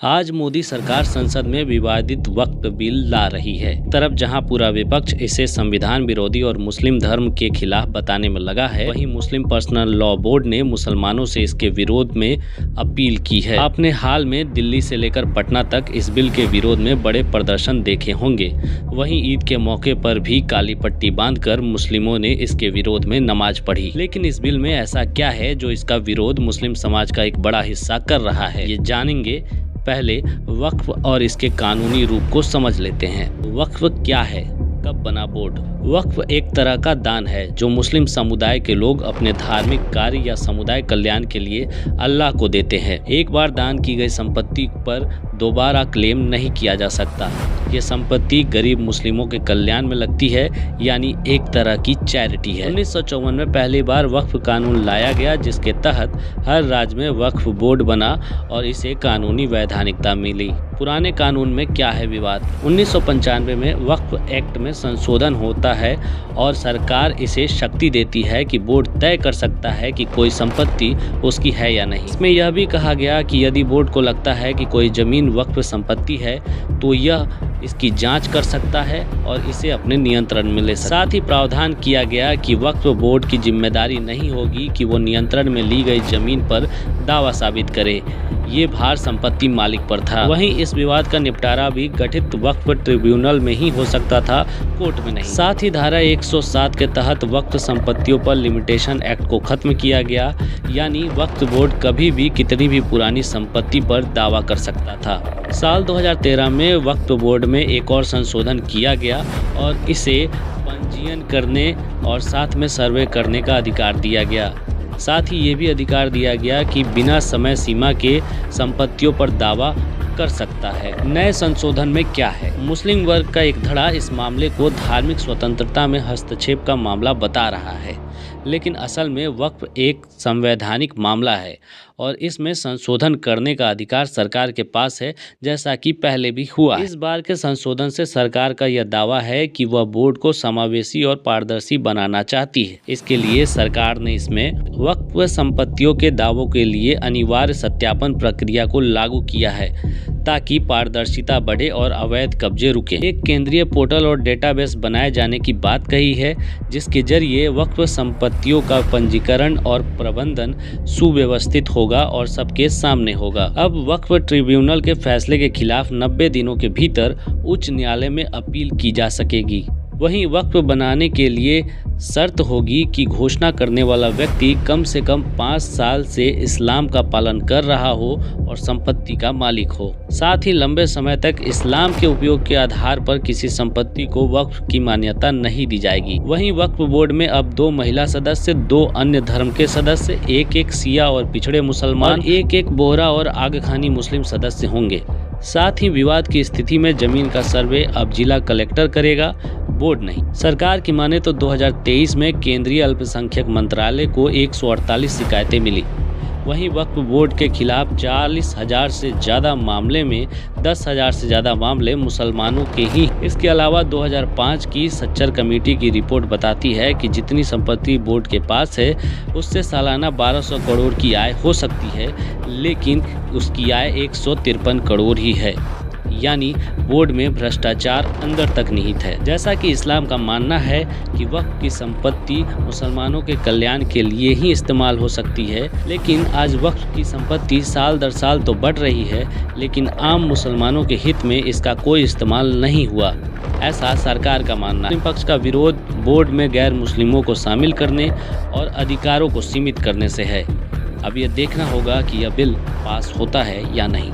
आज मोदी सरकार संसद में विवादित वक्फ बिल ला रही है। तरफ जहां पूरा विपक्ष इसे संविधान विरोधी और मुस्लिम धर्म के खिलाफ बताने में लगा है, वहीं मुस्लिम पर्सनल लॉ बोर्ड ने मुसलमानों से इसके विरोध में अपील की है। आपने हाल में दिल्ली से लेकर पटना तक इस बिल के विरोध में बड़े प्रदर्शन देखे होंगे। वहीं ईद के मौके पर भी काली पट्टी बांधकर मुस्लिमों ने इसके विरोध में नमाज पढ़ी। लेकिन इस बिल में ऐसा क्या है जो इसका विरोध मुस्लिम समाज का एक बड़ा हिस्सा कर रहा है, ये जानेंगे। पहले वक्फ और इसके कानूनी रूप को समझ लेते हैं। वक्फ क्या है, कब बना बोर्ड? वक्फ एक तरह का दान है जो मुस्लिम समुदाय के लोग अपने धार्मिक कार्य या समुदाय कल्याण के लिए अल्लाह को देते हैं। एक बार दान की गई संपत्ति पर दोबारा क्लेम नहीं किया जा सकता। ये संपत्ति गरीब मुस्लिमों के कल्याण में लगती है, यानी एक तरह की चैरिटी है। 1954 में पहली बार वक्फ कानून लाया गया, जिसके तहत हर राज्य में वक्फ बोर्ड बना और इसे कानूनी वैधानिकता मिली। पुराने कानून में क्या है विवाद? 1995 में वक्फ एक्ट में संशोधन होता है और सरकार इसे शक्ति देती है कि बोर्ड तय कर सकता है कि कोई संपत्ति उसकी है या नहीं। इसमें यह भी कहा गया कि यदि बोर्ड को लगता है कि कोई जमीन वक्फ संपत्ति है तो यह इसकी जांच कर सकता है और इसे अपने नियंत्रण में ले सकता है। साथ ही प्रावधान किया गया कि वक्फ बोर्ड की जिम्मेदारी नहीं होगी कि वो नियंत्रण में ली गई जमीन पर दावा साबित करे। ये भार संपत्ति मालिक पर था। वहीं इस विवाद का निपटारा भी गठित वक्फ ट्रिब्यूनल में ही हो सकता था, कोर्ट में नहीं। साथ ही धारा 107 के तहत वक्फ संपत्तियों पर लिमिटेशन एक्ट को खत्म किया गया, यानी वक्फ बोर्ड कभी भी कितनी भी पुरानी संपत्ति पर दावा कर सकता था। साल 2013 में वक्फ बोर्ड में एक और संशोधन किया गया और इसे पंजीयन करने और साथ में सर्वे करने का अधिकार दिया गया। साथ ही ये भी अधिकार दिया गया कि बिना समय सीमा के संपत्तियों पर दावा कर सकता है। नए संशोधन में क्या है? मुस्लिम वर्ग का एक धड़ा इस मामले को धार्मिक स्वतंत्रता में हस्तक्षेप का मामला बता रहा है, लेकिन असल में वक्फ एक संवैधानिक मामला है और इसमें संशोधन करने का अधिकार सरकार के पास है, जैसा कि पहले भी हुआ। इस बार के संशोधन से सरकार का यह दावा है कि वह बोर्ड को समावेशी और पारदर्शी बनाना चाहती है। इसके लिए सरकार ने इसमें वक्फ संपत्तियों के दावों के लिए अनिवार्य सत्यापन प्रक्रिया को लागू किया है, ताकि पारदर्शिता बढ़े और अवैध कब्जे रुके। एक केंद्रीय पोर्टल और डेटाबेस बनाए जाने की बात कही है, जिसके जरिए वक्फ संपत्तियों का पंजीकरण और प्रबंधन सुव्यवस्थित होगा और सबके सामने होगा। अब वक्फ ट्रिब्यूनल के फैसले के खिलाफ 90 दिनों के भीतर उच्च न्यायालय में अपील की जा सकेगी। वहीं वक्फ बनाने के लिए शर्त होगी कि घोषणा करने वाला व्यक्ति कम से कम 5 साल से इस्लाम का पालन कर रहा हो और संपत्ति का मालिक हो। साथ ही लंबे समय तक इस्लाम के उपयोग के आधार पर किसी संपत्ति को वक्फ की मान्यता नहीं दी जाएगी। वहीं वक्फ बोर्ड में अब 2 महिला सदस्य, 2 अन्य धर्म के सदस्य, एक शिया और पिछड़े मुसलमान, एक बोहरा और आगखानी मुस्लिम सदस्य होंगे। साथ ही विवाद की स्थिति में जमीन का सर्वे अब जिला कलेक्टर करेगा, बोर्ड नहीं। सरकार की माने तो 2023 में केंद्रीय अल्पसंख्यक मंत्रालय को 148 शिकायतें मिली। वहीं वक्फ बोर्ड के खिलाफ 40,000 से ज़्यादा मामले में 10,000 से ज़्यादा मामले मुसलमानों के ही। इसके अलावा 2005 की सच्चर कमेटी की रिपोर्ट बताती है कि जितनी संपत्ति बोर्ड के पास है उससे सालाना 1200 करोड़ की आय हो सकती है, लेकिन उसकी आय 153 करोड़ ही है, यानी बोर्ड में भ्रष्टाचार अंदर तक निहित है। जैसा कि इस्लाम का मानना है कि वक्फ की संपत्ति मुसलमानों के कल्याण के लिए ही इस्तेमाल हो सकती है, लेकिन आज वक्फ की संपत्ति साल दर साल तो बढ़ रही है, लेकिन आम मुसलमानों के हित में इसका कोई इस्तेमाल नहीं हुआ, ऐसा सरकार का मानना है। विपक्ष का विरोध बोर्ड में गैर मुस्लिमों को शामिल करने और अधिकारों को सीमित करने से है। अब यह देखना होगा कि यह बिल पास होता है या नहीं।